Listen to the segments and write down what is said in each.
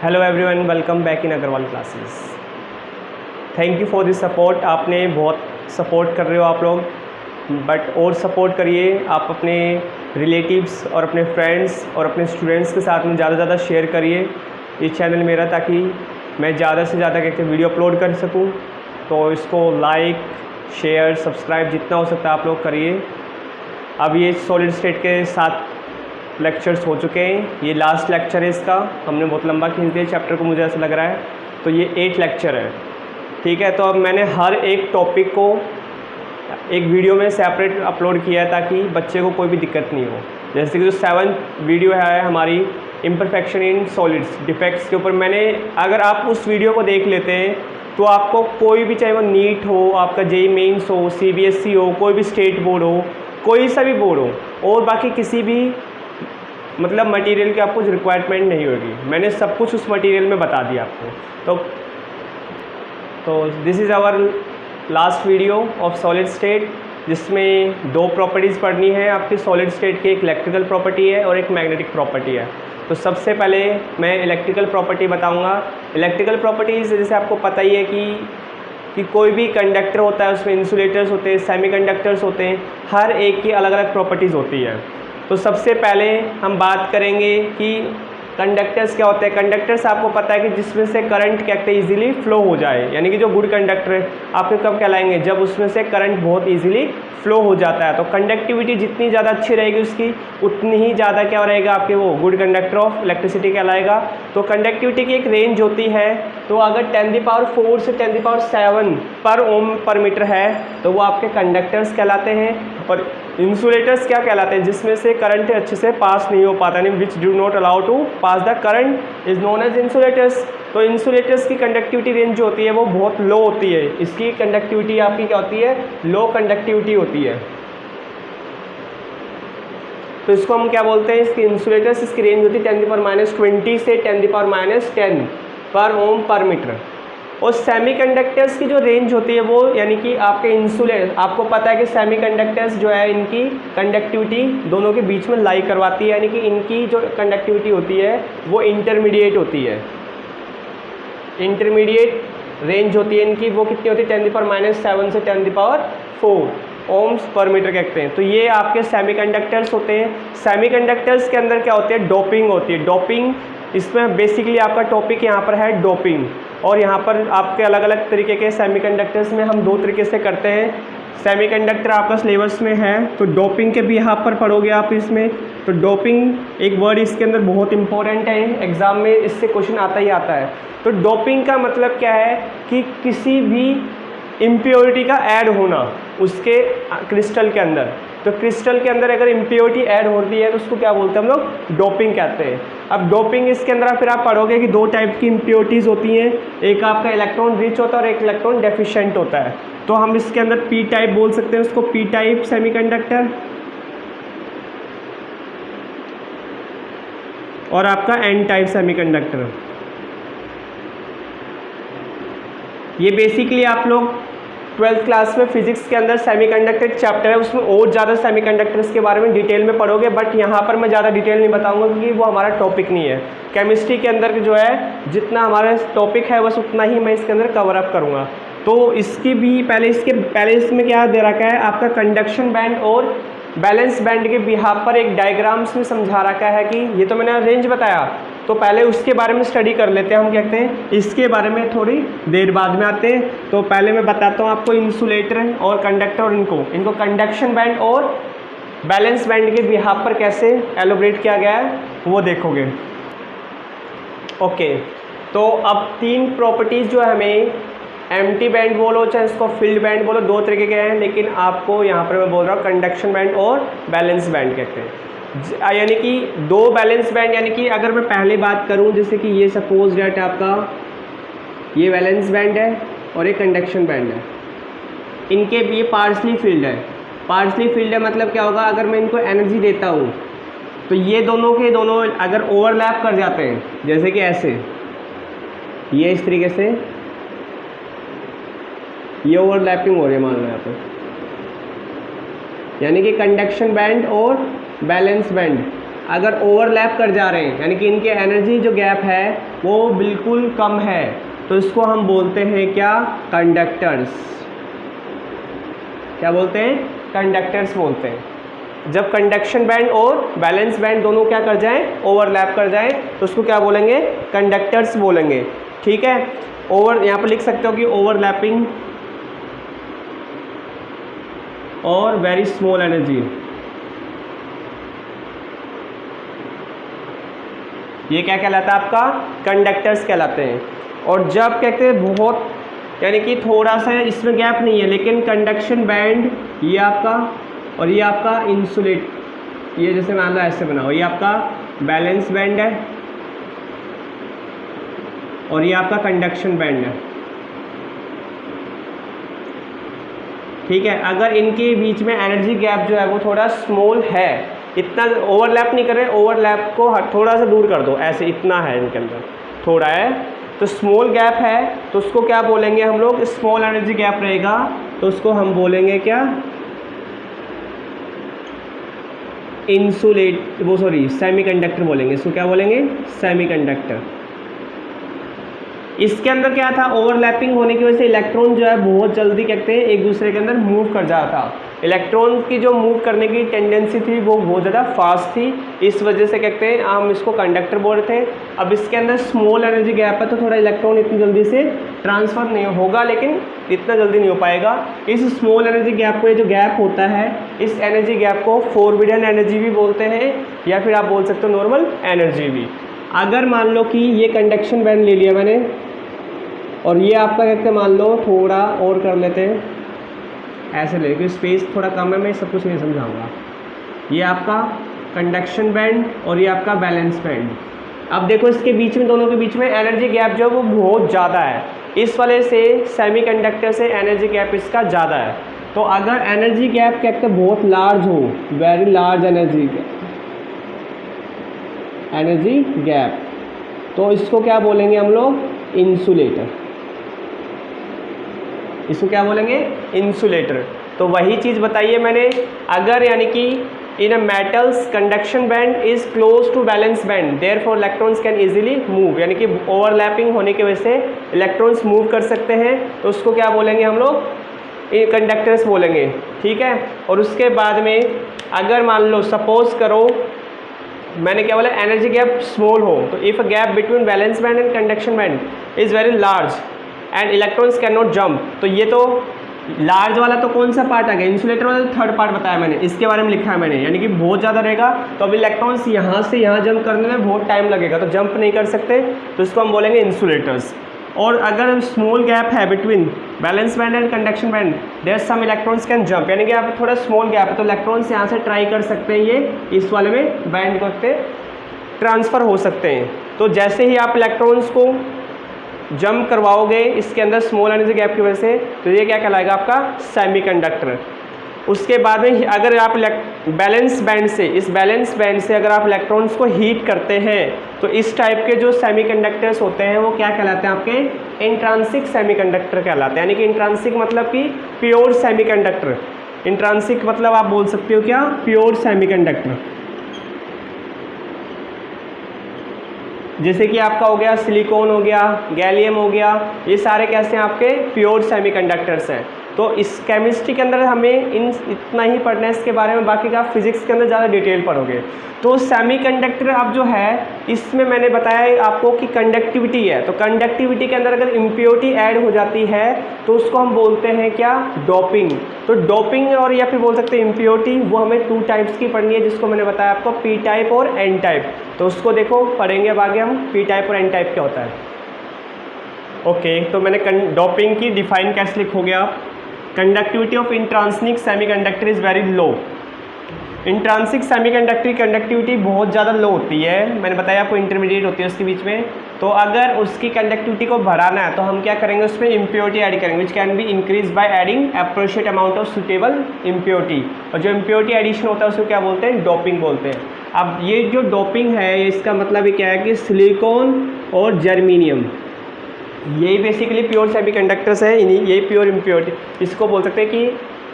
Hello everyone, welcome back in Agarwal classes. Thank you for this support. आपने बहुत support कर रहे हो आप लोग, बट और सपोर्ट करिए। आप अपने रिलेटिव्स और अपने फ्रेंड्स और अपने स्टूडेंट्स के साथ में ज़्यादा से ज़्यादा शेयर करिए ये चैनल मेरा, ताकि मैं ज़्यादा से ज़्यादा कहते वीडियो अपलोड कर सकूं। तो इसको लाइक, शेयर, सब्सक्राइब जितना हो सकता है आप लोग करिए। अब ये सॉलिड स्टेट के 7 लेक्चर्स हो चुके हैं, ये लास्ट लेक्चर है इसका। हमने बहुत लंबा खींच दिया चैप्टर को, मुझे ऐसा लग रहा है। तो ये 8 लेक्चर है, ठीक है। तो अब मैंने हर एक टॉपिक को एक वीडियो में सेपरेट अपलोड किया है, ताकि बच्चे को कोई भी दिक्कत नहीं हो। जैसे कि जो 7th वीडियो है हमारी इम्परफेक्शन इन सॉलिड्स, डिफेक्ट्स के ऊपर, मैंने अगर आप उस वीडियो को देख लेते हैं तो आपको कोई भी, चाहे वो नीट हो, आपका जेईई मेंस हो, सीबीएसई हो, कोई भी स्टेट बोर्ड हो, कोई सा भी बोर्ड हो, और बाकी किसी भी मतलब मटेरियल की आपको रिक्वायरमेंट नहीं होगी। मैंने सब कुछ उस मटेरियल में बता दिया आपको। तो this is our last video of solid state, जिसमें 2 प्रॉपर्टीज़ पढ़नी है आपकी सॉलिड स्टेट की। एक इलेक्ट्रिकल प्रॉपर्टी है और एक मैग्नेटिक प्रॉपर्टी है। तो सबसे पहले मैं इलेक्ट्रिकल प्रॉपर्टी बताऊंगा। इलेक्ट्रिकल प्रॉपर्टीज़ जैसे आपको पता ही है कि कोई भी कंडक्टर होता है, उसमें इंसुलेटर्स होते हैं, सेमीकंडक्टर्स होते हैं, हर एक की अलग अलग प्रॉपर्टीज़ होती है। तो सबसे पहले हम बात करेंगे कि कंडक्टर्स क्या होते हैं। कंडक्टर्स आपको पता है कि जिसमें से करंट क्या कहते हैं ईजिली फ्लो हो जाए, यानी कि जो गुड कंडक्टर है आपके कब कहलाएंगे, जब उसमें से करंट बहुत ईजिली फ्लो हो जाता है। तो कंडक्टिविटी जितनी ज़्यादा अच्छी रहेगी उसकी, उतनी ही ज़्यादा क्या रहेगा आपके वो गुड कंडक्टर ऑफ इलेक्ट्रिसिटी कहलाएगा। तो कंडक्टिविटी की एक रेंज होती है। तो अगर 10⁴ से 10⁷ पर ओम पर मीटर है तो वो आपके कंडक्टर्स कहलाते हैं। और इंसुलेटर्स क्या कहलाते हैं, जिसमें से करंट अच्छे से पास नहीं हो पाता, यानी which do not allow to pass the current is known as insulators. तो इंसुलेटर्स की कंडक्टिविटी रेंज जो होती है वो बहुत लो होती है। इसकी कंडक्टिविटी आपकी क्या होती है, लो कंडक्टिविटी होती है। तो इसको हम क्या बोलते हैं, इसकी इंसुलेटर्स, इसकी रेंज होती है 10⁻20 से 10⁻10 पर ओम पर मीटर। और सेमीकंडक्टर्स की जो रेंज होती है वो, यानी कि आपके इंसुलेटर, आपको पता है कि सेमीकंडक्टर्स जो है इनकी कंडक्टिविटी दोनों के बीच में लाई करवाती है, यानी कि इनकी जो कंडक्टिविटी होती है वो इंटरमीडिएट होती है। इंटरमीडिएट रेंज होती है इनकी, वो कितनी होती है 10⁻7 से 10⁴ ओम्स पर मीटर कहते हैं। तो ये आपके सेमीकंडक्टर्स होते हैं। सेमीकंडक्टर्स के अंदर क्या होती है, डोपिंग होती है। डोपिंग, इसमें बेसिकली आपका टॉपिक यहाँ पर है डोपिंग। और यहाँ पर आपके अलग अलग तरीके के सेमीकंडक्टर्स में हम 2 तरीके से करते हैं। सेमीकंडक्टर आपका सिलेबस में है, तो डोपिंग के भी यहाँ पर पढ़ोगे आप इसमें। तो डोपिंग एक वर्ड इसके अंदर बहुत इंपॉर्टेंट है, एग्ज़ाम में इससे क्वेश्चन आता ही आता है। तो डोपिंग का मतलब क्या है कि किसी भी इम्प्योरिटी का ऐड होना उसके क्रिस्टल के अंदर। तो क्रिस्टल के अंदर अगर इम्प्योरिटी ऐड होती है तो उसको क्या बोलते हैं हम लोग, डोपिंग कहते हैं। अब डोपिंग इसके अंदर फिर आप पढ़ोगे कि 2 टाइप की इम्प्योरिटीज़ होती हैं, एक आपका इलेक्ट्रॉन रिच होता है और एक इलेक्ट्रॉन डेफिशिएंट होता है। तो हम इसके अंदर पी टाइप बोल सकते हैं उसको, पी टाइप सेमीकंडक्टर, और आपका एन टाइप सेमीकंडक्टर। ये बेसिकली आप लोग 12th क्लास में फिजिक्स के अंदर सेमीकंडक्टर चैप्टर है, उसमें और ज़्यादा सेमीकंडक्टर्स के बारे में डिटेल में पढ़ोगे। बट यहाँ पर मैं ज़्यादा डिटेल नहीं बताऊंगा क्योंकि वो हमारा टॉपिक नहीं है। केमिस्ट्री के अंदर जो है जितना हमारा टॉपिक है बस उतना ही मैं इसके अंदर कवर अप करूँगा। तो इसकी भी पहले इसमें क्या दे रखा है, आपका कंडक्शन बैंड और बैलेंस बैंड के बिहाफ पर एक डायग्राम्स में समझा रखा है कि ये तो मैंने रेंज बताया, तो पहले उसके बारे में स्टडी कर लेते हैं। हम कहते हैं इसके बारे में थोड़ी देर बाद में आते हैं। तो पहले मैं बताता हूँ आपको इंसुलेटर और कंडक्टर और इनको कंडक्शन बैंड और बैलेंस बैंड के बिहाफ पर कैसे एलोब्रेट किया गया है वो देखोगे। ओके, तो अब 3 प्रॉपर्टीज़ जो है हमें, एम्प्टी बैंड बोलो चाहे इसको फील्ड बैंड बोलो, 2 तरीके के हैं, लेकिन आपको यहाँ पर मैं बोल रहा हूँ कंडक्शन बैंड और बैलेंस बैंड कहते हैं। यानी कि 2 बैलेंस बैंड, यानी कि अगर मैं पहले बात करूं, जैसे कि ये सपोज डेट आपका ये बैलेंस बैंड है और ये कंडक्शन बैंड है, इनके ये पार्शली फील्ड है। पार्शली फील्ड है मतलब क्या होगा, अगर मैं इनको एनर्जी देता हूं तो ये दोनों के दोनों अगर ओवरलैप कर जाते हैं, जैसे कि ऐसे, ये इस तरीके से ये ओवरलैपिंग हो रही है मान लो यहाँ पर, यानी कि कंडक्शन बैंड और बैलेंस बैंड अगर ओवरलैप कर जा रहे हैं, यानी कि इनके एनर्जी जो गैप है वो बिल्कुल कम है, तो इसको हम बोलते हैं क्या, कंडक्टर्स। क्या बोलते हैं, कंडक्टर्स बोलते हैं। जब कंडक्शन बैंड और बैलेंस बैंड दोनों क्या कर जाएं, ओवरलैप कर जाएं, तो उसको क्या बोलेंगे, कंडक्टर्स बोलेंगे। ठीक है, ओवर यहाँ पर लिख सकते हो कि ओवरलैपिंग और वेरी स्मॉल एनर्जी, ये क्या कहलाता है आपका, कंडक्टर्स कहलाते हैं। और जब कहते हैं बहुत, यानी कि थोड़ा सा इसमें गैप नहीं है, लेकिन कंडक्शन बैंड ये आपका और ये आपका इंसुलेट, ये जैसे मान लो ऐसे बनाओ, ये आपका बैलेंस बैंड है और ये आपका कंडक्शन बैंड है। ठीक है, अगर इनके बीच में एनर्जी गैप जो है वो थोड़ा स्मॉल है, इतना ओवरलैप नहीं कर रहे, ओवरलैप को थोड़ा सा दूर कर दो, ऐसे इतना है इनके अंदर थोड़ा है, तो स्मॉल गैप है, तो उसको क्या बोलेंगे हम लोग, स्मॉल एनर्जी गैप रहेगा, तो उसको हम बोलेंगे क्या, इंसुलेट, वो सॉरी सेमीकंडक्टर बोलेंगे, इसको क्या बोलेंगे, सेमीकंडक्टर। इसके अंदर क्या था, ओवरलैपिंग होने की वजह से इलेक्ट्रॉन जो है बहुत जल्दी कहते हैं एक दूसरे के अंदर मूव कर जाता था। इलेक्ट्रॉन की जो मूव करने की टेंडेंसी थी वो बहुत ज़्यादा फास्ट थी, इस वजह से कहते हैं हम इसको कंडक्टर बोल रहे थे। अब इसके अंदर स्मॉल एनर्जी गैप है, तो थोड़ा इलेक्ट्रॉन इतनी जल्दी से ट्रांसफ़र नहीं होगा, लेकिन इतना जल्दी नहीं हो पाएगा। इस स्मॉल एनर्जी गैप को, ये जो गैप होता है, इस एनर्जी गैप को फॉरबिडन एनर्जी भी बोलते हैं, या फिर आप बोल सकते हो नॉर्मल एनर्जी भी। अगर मान लो कि ये कंडक्शन बैंड ले लिया मैंने, और ये आपका कहते हैं मान लो थोड़ा और कर लेते हैं, ऐसे ले, क्योंकि स्पेस थोड़ा कम है, मैं सब कुछ नहीं समझाऊंगा। ये आपका कंडक्शन बैंड और ये आपका बैलेंस बैंड। अब देखो इसके बीच में, दोनों के बीच में एनर्जी गैप जो है वो बहुत ज़्यादा है, इस वाले से सेमीकंडक्टर से एनर्जी गैप इसका ज़्यादा है। तो अगर एनर्जी गैप कहते हैं बहुत लार्ज हो, वेरी लार्ज एनर्जी गैप, तो इसको क्या बोलेंगे हम लोग, इंसुलेटर। इसको क्या बोलेंगे, इंसुलेटर। तो वही चीज़ बताइए मैंने, अगर यानी कि in a metals conduction band is close to balance band, therefore electrons can easily move, यानी कि ओवरलैपिंग होने की वजह से इलेक्ट्रॉन्स मूव कर सकते हैं, तो उसको क्या बोलेंगे हम लोग, कंडक्टर्स बोलेंगे। ठीक है, और उसके बाद में अगर मान लो सपोज करो मैंने क्या बोला, एनर्जी गैप स्मॉल हो, तो if a gap between balance band and conduction band is very large and electrons can not jump, तो ये तो लार्ज वाला तो कौन सा पार्ट आ गया, इंसुलेटर वाला थर्ड पार्ट बताया मैंने, इसके बारे में लिखा है मैंने, यानी कि बहुत ज़्यादा रहेगा, तो अब इलेक्ट्रॉन्स यहाँ से यहाँ जंप करने में बहुत टाइम लगेगा, तो जंप नहीं कर सकते, तो इसको हम बोलेंगे इंसुलेटर्स। और अगर स्मॉल गैप है between balance band and conduction band, there some electrons can jump, यानी कि आप थोड़ा स्मॉल गैप है, तो इलेक्ट्रॉन्स यहाँ से ट्राई कर सकते हैं, ये इस वाले में बैंड करते ट्रांसफ़र हो सकते हैं। तो जैसे ही आप इलेक्ट्रॉन्स को जंप करवाओगे इसके अंदर स्मॉल एनर्जी गैप की वजह से, तो ये क्या कहलाएगा आपका, सेमीकंडक्टर। उसके बाद में अगर आप बैलेंस बैंड से, इस बैलेंस बैंड से अगर आप इलेक्ट्रॉन्स को हीट करते हैं, तो इस टाइप के जो सेमीकंडक्टर्स होते हैं वो क्या कहलाते हैं आपके, इंट्रांसिक सेमीकंडक्टर कहलाते हैं। यानी कि इंट्रांसिक मतलब कि प्योर सेमीकंडक्टर, इंट्रांसिक मतलब आप बोल सकते हो क्या, प्योर सेमीकंडक्टर। जैसे कि आपका हो गया सिलिकॉन हो गया, गैलियम हो गया, ये सारे कैसे हैं आपके प्योर सेमीकंडक्टर्स हैं। तो इस केमिस्ट्री के अंदर हमें इतना ही पढ़ना है इसके बारे में, बाकी का फिजिक्स के अंदर ज़्यादा डिटेल पढ़ोगे। तो सेमीकंडक्टर अब जो है इसमें मैंने बताया आपको कि कंडक्टिविटी है, तो कंडक्टिविटी के अंदर अगर इम्प्योरिटी ऐड हो जाती है तो उसको हम बोलते हैं क्या, डोपिंग। तो डोपिंग और या फिर बोल सकते हैं इम्प्योरिटी, वो हमें 2 टाइप्स की पढ़नी है, जिसको मैंने बताया आपको पी टाइप और एन टाइप। तो उसको देखो पढ़ेंगे अब आगे हम, पी टाइप और एन टाइप क्या होता है। ओके, तो मैंने डोपिंग की डिफाइन कैसे लिखोगे आप, conductivity of intrinsic semiconductor is very low. Intrinsic semiconductor की कंडक्टिविटी बहुत ज़्यादा लो होती है, मैंने बताया आपको इंटरमीडिएट होती है उसके बीच में। तो अगर उसकी कंडक्टिविटी को बढ़ाना है तो हम क्या करेंगे, उसमें इम्प्योरिटी ऐड करेंगे, which can be increase by adding appropriate amount of suitable impurity. और जो इम्प्योरिटी एडिशन होता है उसको क्या बोलते हैं, डोपिंग बोलते हैं। अब ये जो डोपिंग है इसका मतलब ये क्या है कि सिलिकॉन और जर्मीनियम, यही बेसिकली प्योर सेमीकंडक्टर्स हैं, यही प्योर इम्प्योरिटी, इसको बोल सकते हैं कि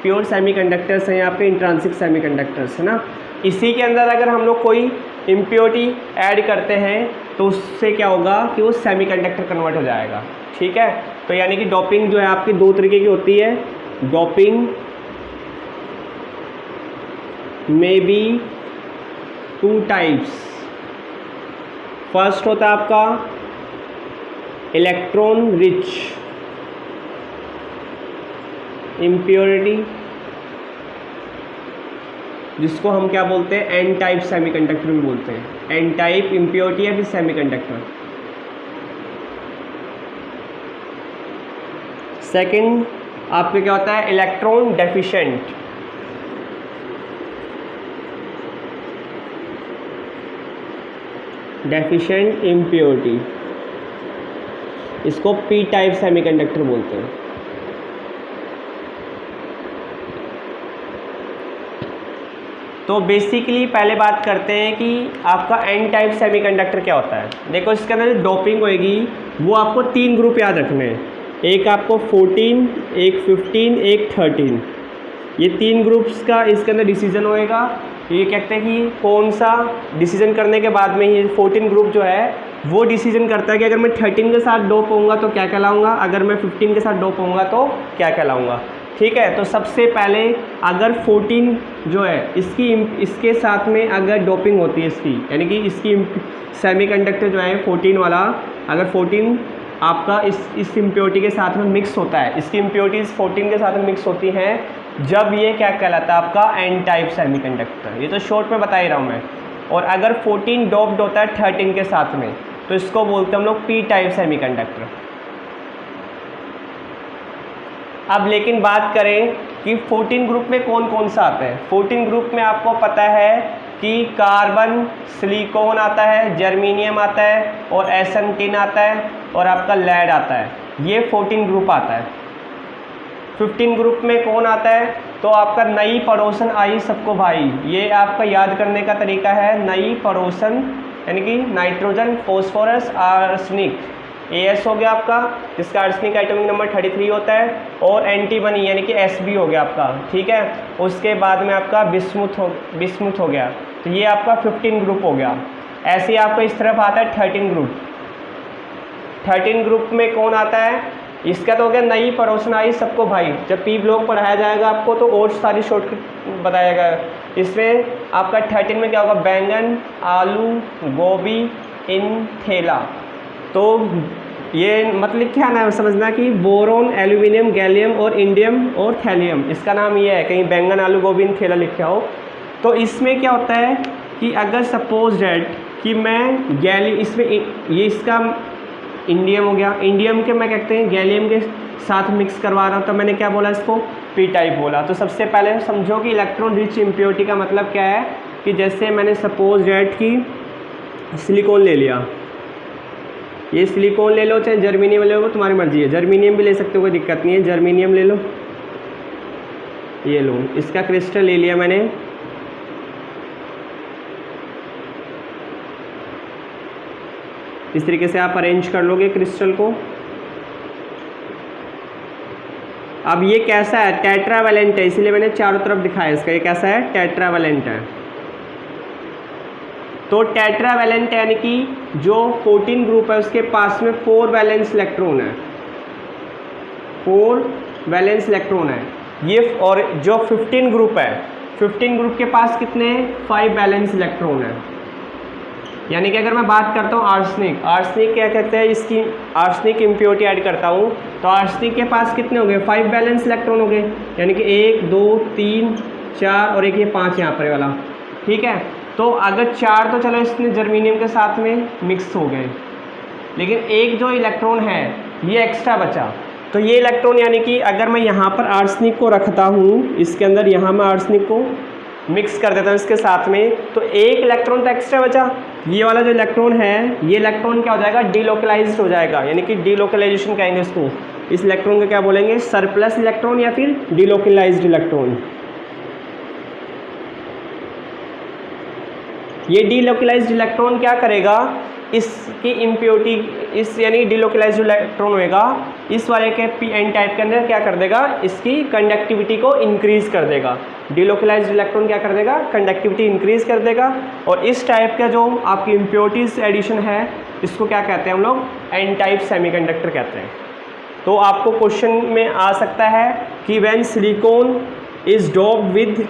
प्योर सेमीकंडक्टर्स हैं आपके इंट्रांसिक सेमीकंडक्टर्स, है ना। इसी के अंदर अगर हम लोग कोई इम्प्योरिटी ऐड करते हैं तो उससे क्या होगा कि वो सेमीकंडक्टर कन्वर्ट हो जाएगा। ठीक है, तो यानी कि डोपिंग जो है आपकी दो तरीके की होती है। Doping may be two types. First होता है आपका इलेक्ट्रॉन रिच इम्प्योरिटी, जिसको हम क्या बोलते हैं, एन टाइप सेमीकंडक्टर भी बोलते हैं। एन टाइप इम्प्योरिटी है फिर सेमीकंडक्टर। सेकंड आपके क्या होता है, इलेक्ट्रॉन डेफिशिएंट। डेफिशिएंट इम्प्योरिटी, इसको पी टाइप सेमीकंडक्टर बोलते हैं। तो बेसिकली पहले बात करते हैं कि आपका एन टाइप सेमीकंडक्टर क्या होता है। देखो इसके अंदर जो डोपिंग होएगी वो आपको 3 ग्रुप याद रखने हैं। एक आपको 14, एक 15, एक 13। ये 3 ग्रुप्स का इसके अंदर डिसीजन होएगा। ये कहते हैं कि कौन सा डिसीजन करने के बाद में ये 14 ग्रुप जो है वो डिसीजन करता है कि अगर मैं 13 के साथ डोप होऊंगा तो क्या कहलाऊंगा, अगर मैं 15 के साथ डोप होऊंगा तो क्या कहलाऊंगा। ठीक है, तो सबसे पहले अगर 14 जो है इसके साथ में अगर डोपिंग होती है इसकी, यानी कि इसकी सेमीकंडक्टर जो है 14 वाला, अगर 14 आपका इस इम्प्योरिटी के साथ में मिक्स होता है, इसकी इम्प्योरिटीज़ 14 के साथ में मिक्स होती हैं, जब ये क्या कहलाता है आपका एन टाइप सेमीकंडक्टर। ये तो शॉर्ट में बता ही रहा हूँ मैं। और अगर 14 डोप्ड होता है 13 के साथ में तो इसको बोलते हैं हम लोग पी टाइप सेमीकंडक्टर। अब लेकिन बात करें कि 14 ग्रुप में कौन कौन सा आता है। 14 ग्रुप में आपको पता है कि कार्बन, सिलिकॉन आता है, जर्मेनियम आता है और एसएन टिन आता है और आपका लेड आता है। ये 14 ग्रुप आता है। 15 ग्रुप में कौन आता है, तो आपका नई पड़ोसन आई सबको भाई। ये आपका याद करने का तरीका है, नई पड़ोसन यानी कि नाइट्रोजन, फॉस्फोरस, आर्सेनिक, AS हो गया आपका, जिसका आर्सेनिक एटॉमिक नंबर 33 होता है, और एंटीमनी यानी कि SB हो गया आपका। ठीक है, उसके बाद में आपका बिस्मुथ हो गया। तो ये आपका 15 ग्रुप हो गया। ऐसे ही आपको इस तरफ आता है 13 ग्रुप। 13 ग्रुप में कौन आता है, इसका तो हो गया नई पड़ोसन आई सबको भाई। जब पी ब्लॉक पढ़ाया जाएगा आपको तो और सारी शॉर्टकट बताएगा। इसमें आपका 13 में क्या होगा, बैंगन, आलू, गोभी, इन, थैला। तो ये मतलब क्या नाम समझना कि बोरोन, एल्यूमिनियम, गैलियम और इंडियम और थैलियम, इसका नाम ये है। कहीं बैंगन, आलू, गोभी, इन, थैला लिखा हो तो इसमें क्या होता है कि अगर सपोज डेट कि मैं इसमें ये इसका इंडियम हो गया, इंडियम के मैं कहते हैं गैलियम के साथ मिक्स करवा रहा हूँ, तो मैंने क्या बोला, इसको पी टाइप बोला। तो सबसे पहले समझो कि इलेक्ट्रॉन रिच इम्प्योरिटी का मतलब क्या है कि जैसे मैंने सपोज डेट की सिलिकॉन ले लिया, ये सिलिकॉन ले लो चाहे जर्मेनियम ले लो, तुम्हारी मर्जी है। जर्मेनियम भी ले सकते हो, कोई दिक्कत नहीं है, जर्मेनियम ले लो। ये लो, इसका क्रिस्टल ले लिया मैंने। इस तरीके से आप अरेंज कर लोगे क्रिस्टल को। अब ये कैसा है, टेट्रावैलेंट है, इसलिए मैंने चारों तरफ दिखाया इसका। ये कैसा है, टेट्रावैलेंट है। तो टेट्रावैलेंट यानी कि जो 14 ग्रुप है उसके पास में 4 वैलेंस इलेक्ट्रॉन है, 4 वैलेंस इलेक्ट्रॉन है ये। और जो 15 ग्रुप है, 15 ग्रुप के पास कितने हैं, 5 वैलेंस इलेक्ट्रॉन है। यानी कि अगर मैं बात करता हूँ आर्सेनिक, आर्सेनिक क्या कहते हैं, इसकी आर्सेनिक इम्प्योरिटी ऐड करता हूँ तो आर्सेनिक के पास कितने हो गए, 5 वैलेंस इलेक्ट्रॉन हो गए। यानी कि 1 2 3 4 और एक ये 5 यहाँ पर वाला। ठीक है, तो अगर 4 तो चलो इसने जर्मेनियम के साथ में मिक्स हो गए, लेकिन एक जो इलेक्ट्रॉन है ये एक्स्ट्रा बचा। तो ये इलेक्ट्रॉन यानी कि अगर मैं यहाँ पर आर्सेनिक को रखता हूँ इसके अंदर, यहाँ मैं आर्सेनिक को मिक्स कर देता हूँ इसके साथ में, तो एक इलेक्ट्रॉन तो एक्स्ट्रा बचा। ये वाला जो इलेक्ट्रॉन है, ये इलेक्ट्रॉन क्या हो जाएगा, डीलोकलाइज्ड हो जाएगा। यानी कि डीलोकलाइजेशन कहेंगे इसको। इस इलेक्ट्रॉन को क्या बोलेंगे, सरप्लस इलेक्ट्रॉन या फिर डीलोकलाइज्ड इलेक्ट्रॉन। ये डीलोकलाइज्ड इलेक्ट्रॉन क्या करेगा इसकी इम्प्योरिटी, इस यानी डिलोकलाइज्ड इलेक्ट्रॉन होएगा इस वाले के पी एन टाइप के अंदर क्या कर देगा, इसकी कंडक्टिविटी को इंक्रीज कर देगा। डिलोकलाइज्ड इलेक्ट्रॉन क्या कर देगा, कंडक्टिविटी इंक्रीज कर देगा। और इस टाइप का जो आपकी इम्प्योरिटीज एडिशन है इसको क्या कहते हैं हम लोग, एन टाइप सेमीकंडक्टर कहते हैं। तो आपको क्वेश्चन में आ सकता है कि when silicon is doped with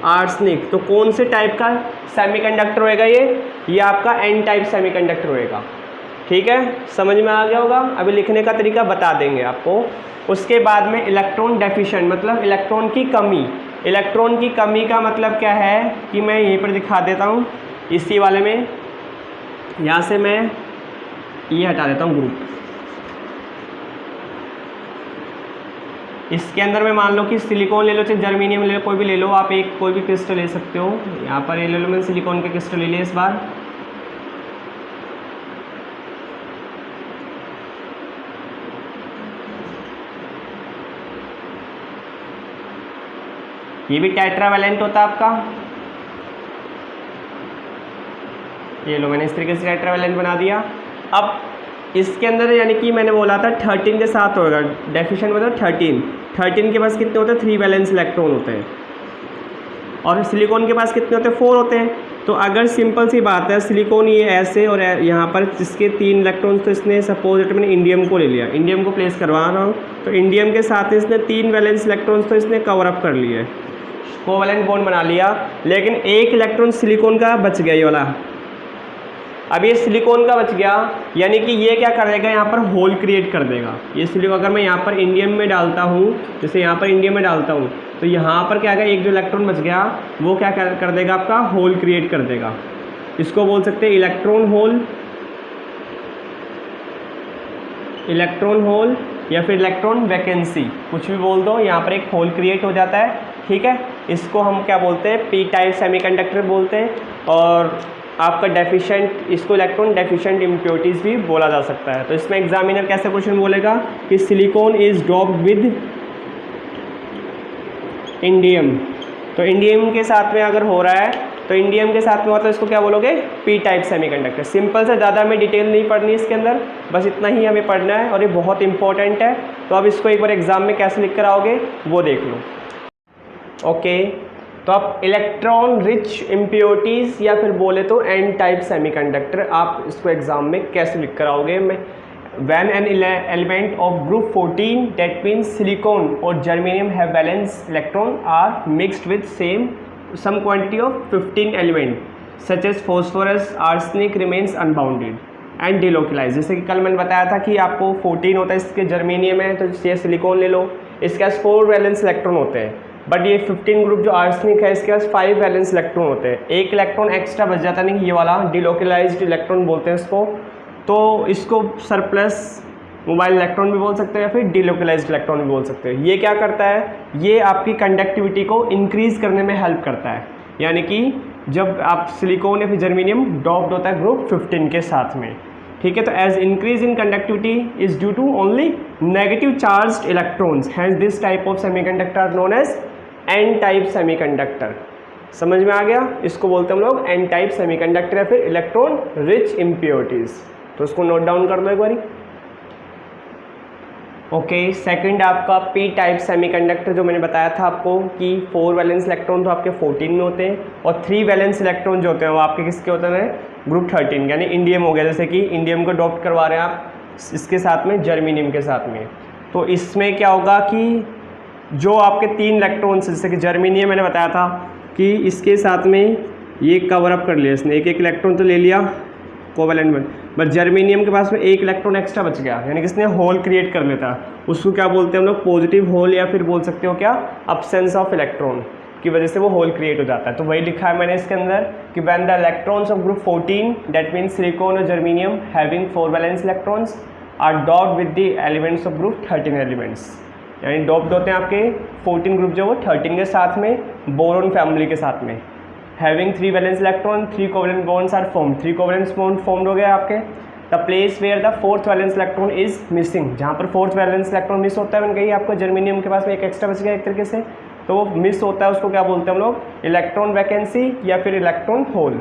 arsenic, तो कौन से टाइप का सेमीकंडक्टर होएगा ये आपका एन टाइप सेमीकंडक्टर होएगा। ठीक है, समझ में आ गया होगा। अभी लिखने का तरीका बता देंगे आपको। उसके बाद में इलेक्ट्रॉन डेफिशिएंट मतलब इलेक्ट्रॉन की कमी। इलेक्ट्रॉन की कमी का मतलब क्या है कि मैं यहीं पर दिखा देता हूँ, इसी वाले में यहाँ से मैं ये हटा देता हूँ ग्रुप। इसके अंदर में मान लो कि सिलिकॉन ले लो, चाहे जर्मेनियम ले लो, कोई भी ले लो आप, एक कोई भी क्रिस्टल ले सकते हो। यहाँ पर ये ले लो, मैंने सिलिकॉन के क्रिस्टल ले लिए इस बार। ये भी टेट्रावैलेंट होता है आपका, ये लो मैंने इस तरीके से टेट्रावैलेंट बना दिया। अब इसके अंदर यानी कि मैंने बोला था 13 के साथ होगा, डेफिशिएंट मतलब 13 के पास कितने होते हैं, 3 वैलेंस इलेक्ट्रॉन होते हैं। और सिलिकॉन के पास कितने होते हैं, 4 होते हैं। तो अगर सिंपल सी बात है, सिलिकॉन ये ऐसे और यहाँ पर इसके 3 इलेक्ट्रॉन, तो इसने सपोज मैंने इंडियम को ले लिया, इंडियम को प्लेस करवा रहा हूँ, तो इंडियम के साथ इसने 3 वैलेंस इलेक्ट्रॉन्स तो इसने कवर अप कर लिए, कोवैलेंट बॉन्ड बना लिया। लेकिन एक इलेक्ट्रॉन सिलिकॉन का बच गया, ये वाला। अब ये सिलिकॉन का बच गया, यानी कि ये क्या कर देगा, यहाँ पर होल क्रिएट कर देगा। ये सिलिकॉन अगर मैं यहाँ पर इंडियम में डालता हूँ, जैसे यहाँ पर इंडियम में डालता हूँ, तो यहाँ पर क्या है, एक जो इलेक्ट्रॉन बच गया वो क्या कर देगा, आपका होल क्रिएट कर देगा। इसको बोल सकते हैं इलेक्ट्रॉन होल या फिर इलेक्ट्रॉन वैकेंसी, कुछ भी बोल दो। यहाँ पर एक होल क्रिएट हो जाता है। ठीक है, इसको हम क्या बोलते हैं, पी टाइप सेमीकंडक्टर बोलते हैं। और आपका डेफिशिएंट, इसको इलेक्ट्रॉन डेफिशिएंट इम्प्योरिटीज़ भी बोला जा सकता है। तो इसमें एग्जामिनर कैसे क्वेश्चन बोलेगा कि silicon is doped with indium, तो इंडियम के साथ में अगर हो रहा है तो इंडियम के साथ में मतलब इसको क्या बोलोगे, पी टाइप सेमीकंडक्टर। सिंपल से, ज़्यादा हमें डिटेल नहीं पढ़नी इसके अंदर, बस इतना ही हमें पढ़ना है और ये बहुत इंपॉर्टेंट है। तो अब इसको एक बार एग्जाम में कैसे लिख कर आओगे वो देख लो। ओके, तो आप इलेक्ट्रॉन रिच इम्प्योरिटीज़ या फिर बोले तो एन टाइप सेमीकंडक्टर, आप इसको एग्जाम में कैसे लिख कर आओगे। When an element of group 14 that means silicon or germanium have valence electron are mixed with some quantity of 15 element such as phosphorus, arsenic remains unbounded and delocalized। जैसे कि कल मैंने बताया था कि आपको 14 होता है इसके जर्मेनियम है, तो ये सिलिकॉन ले लो, इसके पास 4 वैलेंस इलेक्ट्रॉन होते हैं। बट ये 15 ग्रुप जो आर्सेनिक है इसके पास 5 वैलेंस इलेक्ट्रॉन होते हैं। एक इलेक्ट्रॉन एक्स्ट्रा बच जाता नहीं, ये वाला डिलोकलाइज्ड इलेक्ट्रॉन बोलते हैं इसको। तो इसको सरप्लस मोबाइल इलेक्ट्रॉन भी बोल सकते हैं या फिर डिलोकलाइज्ड इलेक्ट्रॉन भी बोल सकते हैं। ये क्या करता है, ये आपकी कंडक्टिविटी को इंक्रीज़ करने में हेल्प करता है। यानी कि जब आप सिलिकॉन या फिर जर्मेनियम डॉप्ड होता है ग्रुप 15 के साथ में, ठीक है, तो as increase in conductivity is due to only negative charged electrons, hence this type of semiconductor known as N type semiconductor. समझ में आ गया, इसको बोलते हैं हम लोग एन टाइप सेमीकंडक्टर या फिर इलेक्ट्रॉन रिच इम्प्योरिटीज़। तो इसको नोट डाउन कर दो एक बारी। ओके, सेकंड आपका पी टाइप सेमीकंडक्टर, जो मैंने बताया था आपको कि 4 वैलेंस इलेक्ट्रॉन तो आपके 14 में होते हैं और 3 वैलेंस इलेक्ट्रॉन जो होते हैं वो आपके किसके होते हैं, ग्रुप 13 यानी इंडियम हो गया। जैसे कि इंडियम को डॉप्ट करवा रहे हैं आप इसके साथ में, जर्मेनियम के साथ में, तो इसमें क्या होगा कि जो आपके 3 इलेक्ट्रॉन्स, जैसे कि जर्मेनियम मैंने बताया था कि इसके साथ में ये कवर अप कर लिया इसने, एक इलेक्ट्रॉन तो ले लिया कोवैलेंट में, बट जर्मेनियम के पास में एक इलेक्ट्रॉन एक्स्ट्रा बच गया, यानी कि इसने होल क्रिएट कर लेता। उसको क्या बोलते हैं हम लोग, पॉजिटिव होल, या फिर बोल सकते हो क्या, अब्सेंस ऑफ इलेक्ट्रॉन की वजह से वो होल क्रिएट हो जाता है। तो वही लिखा है मैंने इसके अंदर कि when the electrons of group 14 that means silicon और germanium having 4 valence electrons are doped with the elements of group 13 elements, यानी डॉप्ड होते हैं आपके 14 ग्रुप जो वो 13 के साथ में, बोरॉन फैमिली के साथ में, having 3 valence electron, 3 covalent bonds are form, 3 covalent bond formed हो गए आपके। The place where the 4th valence electron is missing, जहाँ पर 4th वैलेंस इलेक्ट्रॉन मिस होता है, मैंने कही आपको जर्मेनियम के पास में एक एक्स्ट्रा बच गया एक तरीके से, तो वो मिस होता है, उसको क्या बोलते हैं हम लोग, इलेक्ट्रॉन वैकेंसी या फिर electron hole.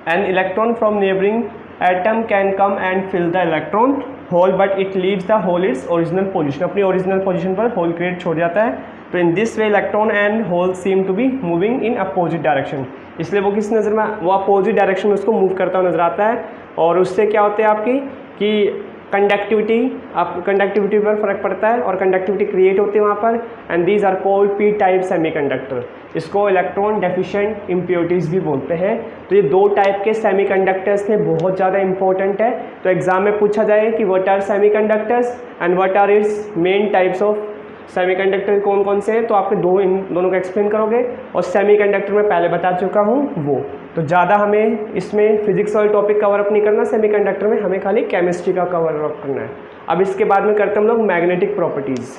An electron from neighbouring atom can come and fill the electron hole but it leaves the hole its original position, अपनी ओरिजिनल पोजीशन पर होल क्रिएट छोड़ जाता है। तो in this way electron and hole seem to be moving in opposite direction, इसलिए वो किस नज़र में, वो अपोजिट डायरेक्शन में उसको मूव करता हुआ नजर आता है। और उससे क्या होते हैं आपकी कि कंडक्टिविटी पर फर्क पड़ता है और कंडक्टिविटी क्रिएट होती है वहाँ पर। And these are called P type semiconductor, इसको इलेक्ट्रॉन डेफिशिएंट इम्प्योरिटीज़ भी बोलते हैं। तो ये दो टाइप के सेमीकंडक्टर्स हैं, बहुत ज़्यादा इंपॉर्टेंट है। तो एग्जाम में पूछा जाए कि what are semiconductors and what are its main types of semiconductor, कौन कौन से हैं, तो आपके इन दोनों को एक्सप्लेन करोगे। और सेमीकंडक्टर में पहले बता चुका हूँ वो, तो ज़्यादा हमें इसमें फिजिक्स वाले टॉपिक कवर अप नहीं करना, सेमीकंडक्टर में हमें खाली केमिस्ट्री का कवर अप करना है। अब इसके बाद में करते हैं हम लोग magnetic properties.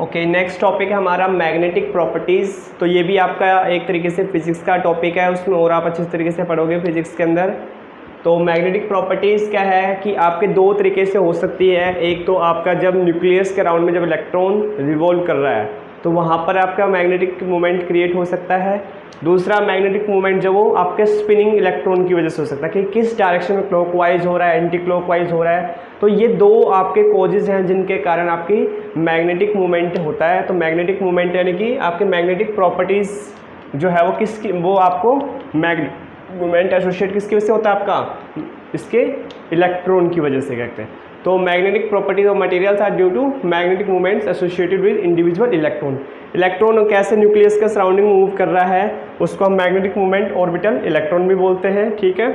Okay, next topic है हमारा मैग्नेटिक प्रॉपर्टीज़। तो ये भी आपका एक तरीके से फिजिक्स का टॉपिक है, उसमें और आप अच्छे तरीके से पढ़ोगे फिजिक्स के अंदर। तो मैग्नेटिक प्रॉपर्टीज़ क्या है कि आपके दो तरीके से हो सकती है। एक तो आपका जब न्यूक्लियस के अराउंड में जब इलेक्ट्रॉन रिवॉल्व कर रहा है तो वहाँ पर आपका मैग्नेटिक मोमेंट क्रिएट हो सकता है। दूसरा मैग्नेटिक मोमेंट जो वो आपके स्पिनिंग इलेक्ट्रॉन की वजह से हो सकता है कि किस डायरेक्शन में क्लॉकवाइज हो रहा है, एंटी क्लॉकवाइज हो रहा है। तो ये दो आपके कॉजेज़ हैं जिनके कारण आपकी मैग्नेटिक मोमेंट होता है। तो मैग्नेटिक मोमेंट यानी कि आपके मैग्नेटिक प्रॉपर्टीज़ जो है वो किसकी, वो आपको मोमेंट एसोसिएट किसकी वजह से होता है, आपका इसके इलेक्ट्रॉन की वजह से कहते हैं। तो magnetic properties of materials are due to magnetic moments associated with individual electron. Electron कैसे न्यूक्लियस के सराउंडिंग मूव कर रहा है उसको हम मैग्नेटिक मोमेंट ऑर्बिटल इलेक्ट्रॉन भी बोलते हैं, ठीक है।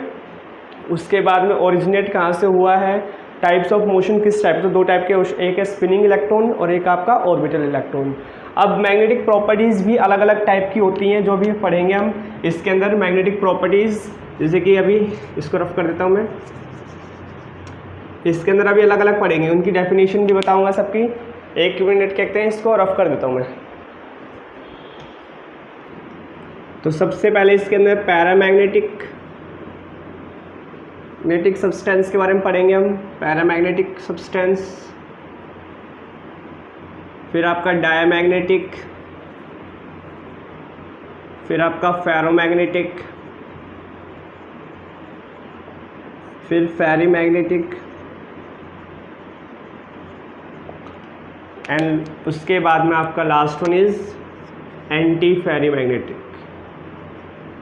उसके बाद में ओरिजिनेट कहाँ से हुआ है, टाइप्स ऑफ मोशन किस टाइप, तो दो टाइप के, एक है स्पिनिंग इलेक्ट्रॉन और एक आपका ऑर्बिटल इलेक्ट्रॉन। अब मैग्नेटिक प्रॉपर्टीज़ भी अलग अलग टाइप की होती हैं जो भी पढ़ेंगे हम इसके अंदर। मैग्नेटिक प्रॉपर्टीज़ जैसे कि अभी इसको रफ कर देता हूँ मैं, इसके अंदर अभी अलग अलग पढ़ेंगे, उनकी डेफिनेशन भी बताऊंगा सबकी। एक मिनट कहते हैं, इसको रफ कर देता हूँ मैं। तो सबसे पहले इसके अंदर पैरामैग्नेटिक सब्सटेंस के बारे में पढ़ेंगे हम, पैरामैग्नेटिक सब्सटेंस। फिर आपका डायमैग्नेटिक, फिर आपका फेरोमैग्नेटिक, फिर फेरीमैग्नेटिक, एंड उसके बाद में आपका last one is anti ferrimagnetic,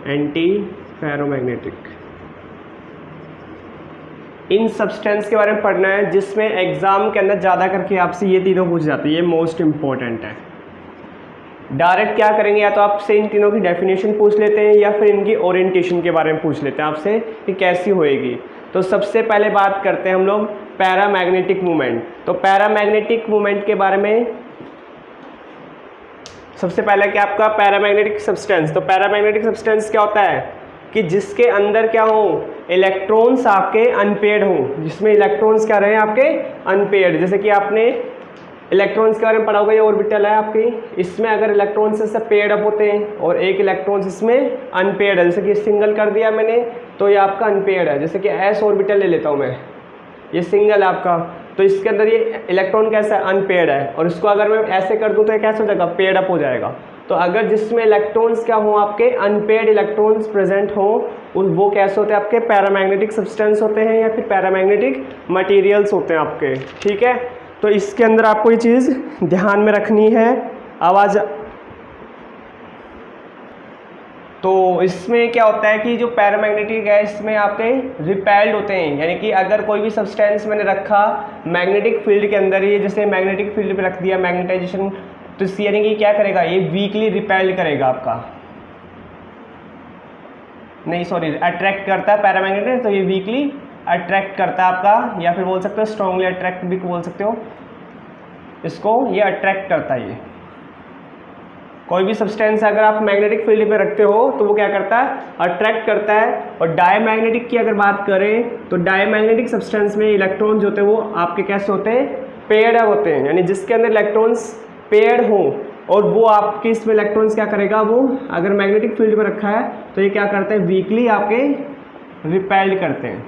anti ferromagnetic. इन सब्सटेंस के बारे में पढ़ना है जिसमें एग्जाम के अंदर ज़्यादा करके आपसे ये तीनों पूछ जाती है, ये मोस्ट इम्पॉर्टेंट है। डायरेक्ट क्या करेंगे, या तो आपसे इन तीनों की डेफिनेशन पूछ लेते हैं या फिर इनकी ओरिएंटेशन के बारे में पूछ लेते हैं आपसे कि कैसी होएगी। तो सबसे पहले बात करते हैं हम लोग पैरामैग्नेटिक मूवमेंट। तो पैरामैग्नेटिक मूवमेंट के बारे में सबसे पहले क्या आपका पैरामैग्नेटिक सब्सटेंस। तो पैरामैग्नेटिक सब्सटेंस क्या होता है कि जिसके अंदर क्या हो, इलेक्ट्रॉन्स आपके अनपेयर्ड हों, जिसमें इलेक्ट्रॉन्स क्या रहे आपके अनपेयर्ड। जैसे कि आपने इलेक्ट्रॉन्स के बारे में पढ़ा होगा, ये ऑर्बिटल है आपकी, इसमें अगर इलेक्ट्रॉन्स इससे पेयर्ड अप होते हैं और एक इलेक्ट्रॉन्स इसमें अनपेयर्ड है, जैसे कि सिंगल कर दिया मैंने तो ये आपका अनपेयर्ड है। जैसे कि एस ऑर्बिटल ले लेता हूँ मैं, ये सिंगल है आपका, तो इसके अंदर ये इलेक्ट्रॉन कैसा है, अनपेयर्ड है। और इसको अगर मैं ऐसे कर दूँ तो ये कैसे हो जाएगा, पेयर्ड अप हो जाएगा। तो अगर जिसमें इलेक्ट्रॉन्स क्या हो, आपके अनपेयर्ड इलेक्ट्रॉन्स प्रेजेंट हो, वो कैसे होते हैं आपके पैरामैग्नेटिक सब्सटेंस होते हैं या फिर पैरामैग्नेटिक मटेरियल्स होते हैं आपके, ठीक है। तो इसके अंदर आपको ये चीज़ ध्यान में रखनी है। आवाज़, तो इसमें क्या होता है कि जो पैरामैग्नेटिक है इसमें आपके रिपेल्ड होते हैं, यानी कि अगर कोई भी सब्सटेंस मैंने रखा मैग्नेटिक फील्ड के अंदर, ये जैसे मैग्नेटिक फील्ड पे रख दिया मैग्नेटाइजेशन, तो इससे यानी कि क्या करेगा, ये वीकली रिपेल्ड करेगा आपका, नहीं सॉरी अट्रैक्ट करता है पैरामैग्नेटिक, तो ये वीकली अट्रैक्ट करता है आपका, या फिर बोल सकते हो स्ट्रांगली अट्रैक्ट भी बोल सकते हो इसको, ये अट्रैक्ट करता है। ये कोई भी सब्सटेंस अगर आप मैग्नेटिक फील्ड पे रखते हो तो वो क्या करता है, अट्रैक्ट करता है। और डायमैग्नेटिक की अगर बात करें तो डायमैग्नेटिक सब्सटेंस में इलेक्ट्रॉन्स जो होते हैं वो आपके कैसे होते हैं, पेयर्ड होते हैं, यानी जिसके अंदर इलेक्ट्रॉन्स पेयर्ड हो, और वो आपके इसमें इलेक्ट्रॉन्स क्या करेगा, वो अगर मैग्नेटिक फील्ड पर रखा है तो ये क्या करते हैं, वीकली आपके रिपेल्ड करते हैं,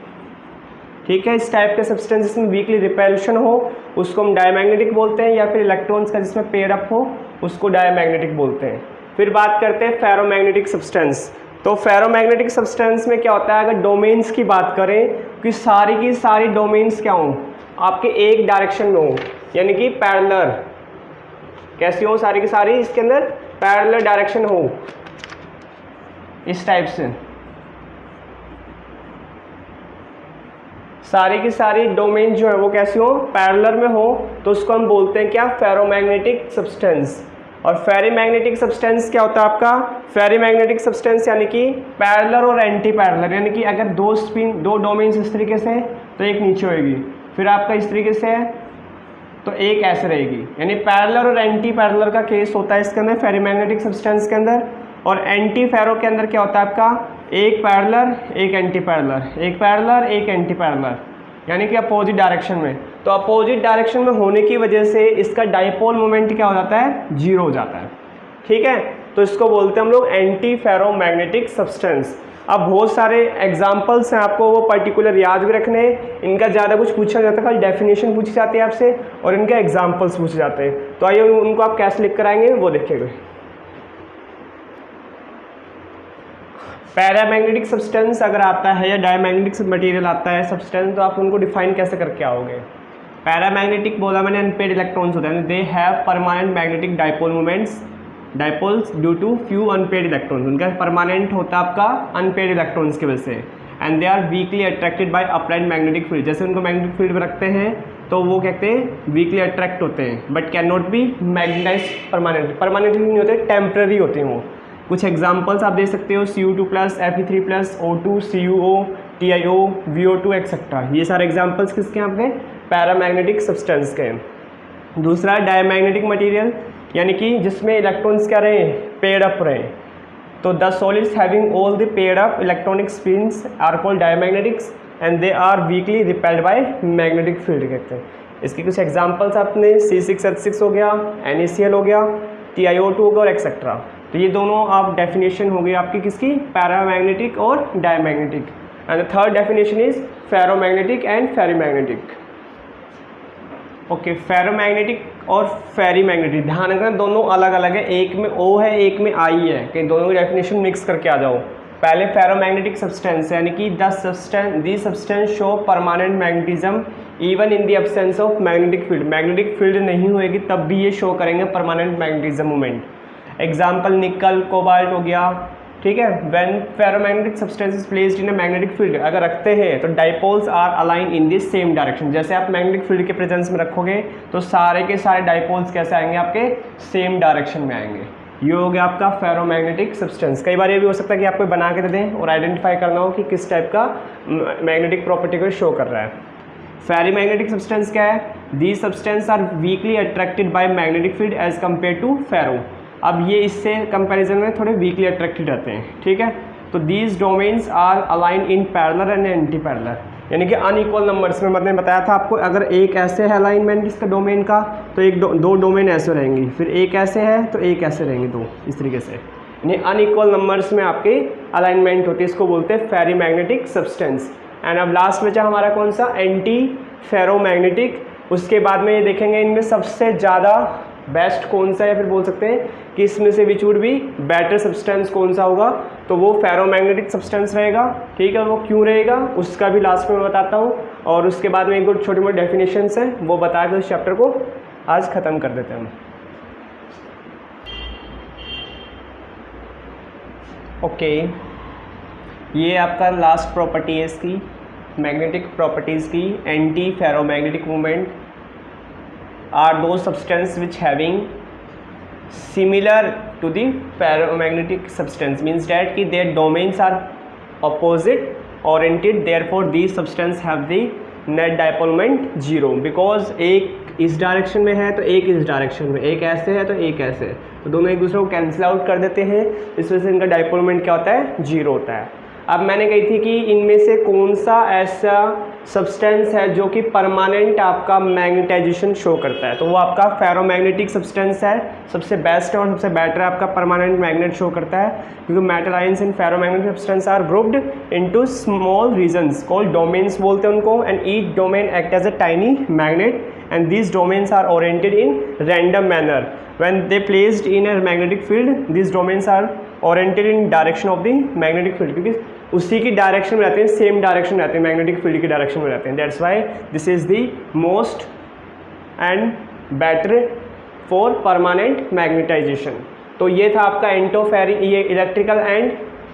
ठीक है। इस टाइप के सब्सटेंस जिसमें वीकली रिपेल्शन हो उसको हम डायमैग्नेटिक बोलते हैं, या फिर इलेक्ट्रॉन्स का जिसमें पेयर अप हो उसको डायमैग्नेटिक बोलते हैं। फिर बात करते हैं फेरोमैग्नेटिक सब्सटेंस। तो फेरोमैग्नेटिक सब्सटेंस में क्या होता है, अगर डोमेन्स की बात करें कि सारी की सारी डोमेन्स क्या हों, आपके एक डायरेक्शन में हो, यानी कि पैरेलल। कैसी हो सारी की सारी, इसके अंदर पैरेलल डायरेक्शन हो, इस टाइप से सारी की सारी डोमेन जो है वो कैसी हो, पैरेलल में हो, तो उसको हम बोलते हैं क्या, फेरोमैग्नेटिक सब्सटेंस। और फेरीमैग्नेटिक सब्सटेंस क्या होता है आपका, फेरीमैग्नेटिक सब्सटेंस यानी कि पैरेलल और एंटी पैरेलल, यानी कि अगर दो डोमेन्स इस तरीके से तो एक नीचे होएगी, फिर आपका इस तरीके से है तो एक ऐसे रहेगी, यानी पैरेलल और एंटी पैरेलल का केस होता है इसके अंदर फेरीमैग्नेटिक सब्सटेंस के अंदर। और एंटी फेरो के अंदर क्या होता है आपका, एक पैरेलल एक एंटी पैरेलल, एक पैरेलल एक एंटी पैरेलल, यानी कि अपोजिट डायरेक्शन में। तो अपोजिट डायरेक्शन में होने की वजह से इसका डाइपोल मोमेंट क्या हो जाता है, जीरो हो जाता है। ठीक है, तो इसको बोलते हैं हम लोग एंटी फेरोमैग्नेटिक सब्सटेंस। अब बहुत सारे एग्जांपल्स हैं, आपको वो पर्टिकुलर याद भी रखने हैं, इनका ज़्यादा कुछ पूछा जाता है, खाली डेफिनेशन पूछी जाती है आपसे और इनके एग्जाम्पल्स पूछे जाते हैं। तो आइए उनको आप कैसे लिख कर आएंगे वो देखिएगा। पैरामैग्नेटिक सब्सटेंस अगर आता है या डायमैग्नेटिक मटेरियल आता है सब्सटेंस, तो आप उनको डिफाइन कैसे करके आओगे। पैरामैग्नेटिक बोला मैंने, अनपेड इलेक्ट्रॉन्स होते हैं, they have permanent magnetic dipole moments, dipoles due to few unpaired electrons, उनका परमानेंट होता है आपका अनपेड इलेक्ट्रॉन्स की वजह से। And they are weakly attracted by applied magnetic field, जैसे उनको मैग्नेटिक फील्ड में रखते हैं तो वो कहते हैं वीकली अट्रैक्ट होते हैं, but can not be magnetize permanently नहीं होते, टेम्प्रेरी होते हैं वो। कुछ एग्जांपल्स आप दे सकते हो, Cu2+, Fe3+, O2, CuO, TiO, VO2 etcetera, ये सारे एग्जांपल्स किसके हैं आपके, पैरामैग्नेटिक सब्सटेंस के हैं। दूसरा डायमैग्नेटिक मटेरियल, यानी कि जिसमें इलेक्ट्रॉन्स क्या रहे, पेयर्ड अप रहे। तो the solids having all the paired up electronic spins are called diamagnetics and they are weakly repelled by magnetic field कहते हैं। इसके कुछ एग्जांपल्स आपने C6H6 हो गया, NaCl हो गया, TiO2 हो गया और एक्सेट्रा। तो ये दोनों आप डेफिनेशन हो गई आपकी किसकी, पैरामैग्नेटिक और diamagnetic. And the third definition is ferromagnetic and ferrimagnetic. Okay, ferromagnetic और फेरीमैग्नेटिक ध्यान रखना दोनों अलग अलग है, एक में O है एक में I है, कि दोनों की डेफिनेशन मिक्स करके आ जाओ। पहले फेरोमैग्नेटिक सब्सटेंस यानी कि the substance show permanent magnetism even in the absence of magnetic field, magnetic field नहीं होएगी तब भी ये शो करेंगे permanent magnetism movement. Example nickel cobalt हो गया। ठीक है, when ferromagnetic substance is placed in a magnetic field, अगर रखते हैं तो dipoles are align in this same direction, जैसे आप मैग्नेटिक फील्ड के प्रेजेंस में रखोगे तो सारे के सारे डाइपोल्स कैसे आएंगे, आपके सेम डायरेक्शन में आएंगे। ये हो गया आपका फेरोमैग्नेटिक सब्सटेंस। कई बार ये भी हो सकता है कि आपको बना के दे दें और आइडेंटिफाई करना हो कि किस टाइप का मैग्नेटिक प्रॉपर्टी को शो कर रहा है। फेरीमैग्नेटिक सब्सटेंस क्या है, these substance are weakly attracted by magnetic field as compare to ferro. अब ये इससे कंपैरिजन में थोड़े वीकली अट्रैक्टेड रहते हैं। ठीक है, तो these domains are align in parallel and anti parallel, यानी कि अनइक्वल नंबर्स में मैंने बताया था आपको, अगर एक ऐसे है अलाइनमेंट इसका डोमेन का तो एक दो डोमेन ऐसे रहेंगी, फिर एक ऐसे है तो एक ऐसे रहेंगे, दो इस तरीके से, यानी अनइक्वल नंबर्स में आपके अलाइनमेंट होती है, इसको बोलते हैं फेरीमैग्नेटिक सब्सटेंस। एंड अब लास्ट बचा हमारा कौन सा, एंटी फेरोमैग्नेटिक। उसके बाद में ये देखेंगे इनमें सबसे ज़्यादा बेस्ट कौन सा है, फिर बोल सकते हैं कि इसमें से which would be better substance कौन सा होगा, तो वो फेरोमैग्नेटिक सब्सटेंस रहेगा। ठीक है, वो क्यों रहेगा उसका भी लास्ट में मैं बताता हूँ, और उसके बाद में एक दो छोटे मोटे डेफिनेशंस हैं वो बता के उस चैप्टर को आज ख़त्म कर देते हैं हम। ओके, ये आपका लास्ट प्रॉपर्टी है इसकी, मैग्नेटिक प्रॉपर्टीज़ की। Anti ferromagnetic movement are those substance which having similar to the ferromagnetic substance, means that कि their domains are opposite oriented, therefore these substance have the net dipole moment 0, because एक इस direction में है तो एक इस direction में, एक ऐसे है तो एक ऐसे है, तो दोनों एक दूसरे को कैंसिल आउट कर देते हैं, इस वजह से इनका डाइपोल मोमेंट क्या होता है, 0 होता है। अब मैंने कही थी कि इनमें से कौन सा ऐसा सब्सटेंस है जो कि परमानेंट आपका मैग्नेटाइजेशन शो करता है, तो वो आपका फेरोमैग्नेटिक सब्सटेंस है, सबसे बेस्ट है और सबसे बेटर है, आपका परमानेंट मैग्नेट शो करता है, क्योंकि metal ions in ferromagnetic substance are grouped into small regions called domains बोलते हैं उनको, and each domain act as a tiny magnet and these domains are oriented in random manner when they placed in a magnetic field, these domains are oriented in direction of the magnetic field, क्योंकि उसी की direction में रहते हैं, same direction में रहते हैं, magnetic field की डायरेक्शन में रहते हैं। That's why this is the most and better for permanent magnetization. तो ये था आपका एंटोफेरिक, ये इलेक्ट्रिकल एंड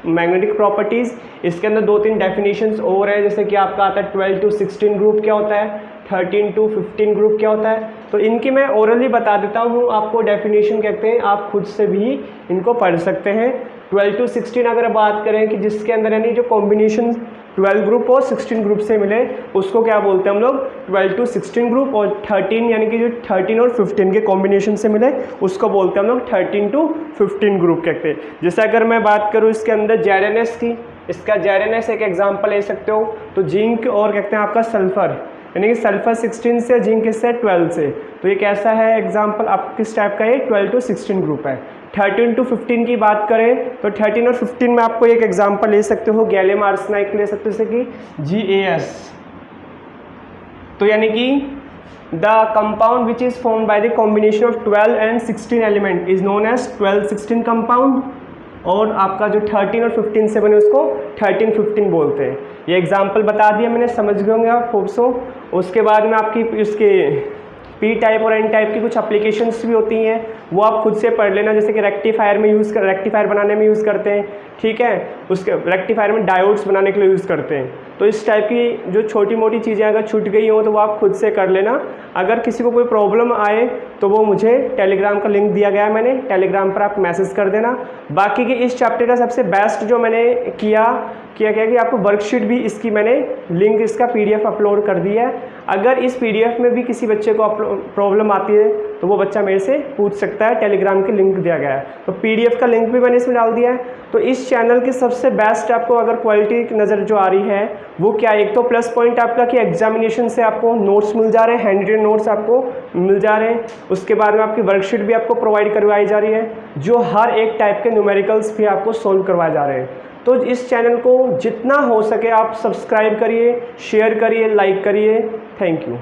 मैग्नेटिक प्रॉपर्टीज़। इसके अंदर 2-3 डेफिनेशंस और है, जैसे कि आपका आता है 12 to 16 ग्रुप क्या होता है, 13 to 15 ग्रुप क्या होता है। तो इनकी मैं ओरली बता देता हूँ आपको, डेफिनेशन कहते हैं, आप खुद से भी इनको पढ़ सकते हैं। 12 to 16 अगर बात करें कि जिसके अंदर यानी जो कॉम्बिनेशन 12 ग्रुप और 16 ग्रुप से मिले उसको क्या बोलते हैं हम लोग, 12 to 16 ग्रुप। और 13 यानी कि जो 13 और 15 के कॉम्बिनेशन से मिले उसको बोलते हैं हम लोग 13 to 15 ग्रुप कहते हैं। जैसे अगर मैं बात करूँ इसके अंदर ZNS की, इसका ZNS एक एग्जांपल ले सकते हो, तो जिंक और कहते हैं आपका सल्फर, यानी कि सल्फर 16 से, जिंक इससे 12 से। तो ये कैसा है एग्जांपल, आप किस टाइप का, ये 12 to 16 ग्रुप है। 13 to 15 की बात करें तो 13 और 15 में आपको एक एग्जांपल ले सकते हो, गैलियम आर्सेनाइड ले सकते हो, जैसे कि GAS। तो यानी कि the compound which is formed by the combination of 12 and 16 element is known as 12-16 compound. और आपका जो 13 और 15 से बने उसको 13-15 बोलते हैं। ये एग्जांपल बता दिया मैंने, समझ गए होंगे आप होप सो। उसके बाद में आपकी उसके पी टाइप और एन टाइप की कुछ एप्लीकेशंस भी होती हैं, वो आप खुद से पढ़ लेना, जैसे कि रेक्टिफायर में रेक्टिफायर बनाने में यूज़ करते हैं, ठीक है। उसके रेक्टिफायर में डायोड्स बनाने के लिए यूज़ करते हैं। तो इस टाइप की जो छोटी मोटी चीज़ें अगर छूट गई हो तो वो आप खुद से कर लेना। अगर किसी को कोई प्रॉब्लम आए तो वो मुझे टेलीग्राम का लिंक दिया गया है, मैंने टेलीग्राम पर आप मैसेज कर देना। बाकी की इस चैप्टर का सबसे बेस्ट जो मैंने किया कि आपको वर्कशीट भी इसकी मैंने लिंक, इसका PDF अपलोड कर दिया है। अगर इस PDF में भी किसी बच्चे को प्रॉब्लम आती है तो वो बच्चा मेरे से पूछ सकता है, टेलीग्राम की लिंक दिया गया है, तो PDF का लिंक भी मैंने इसमें डाल दिया है। तो इस चैनल की सबसे बेस्ट आपको अगर क्वालिटी नज़र जो आ रही है वो क्या, एक तो प्लस पॉइंट आपका कि एग्जामिनेशन से आपको नोट्स मिल जा रहे हैं, हैंड रिटन नोट्स आपको मिल जा रहे हैं। उसके बाद में आपकी वर्कशीट भी आपको प्रोवाइड करवाई जा रही है, जो हर एक टाइप के न्यूमेरिकल्स भी आपको सोल्व करवाए जा रहे हैं। तो इस चैनल को जितना हो सके आप सब्सक्राइब करिए, शेयर करिए, लाइक करिए। Thank you.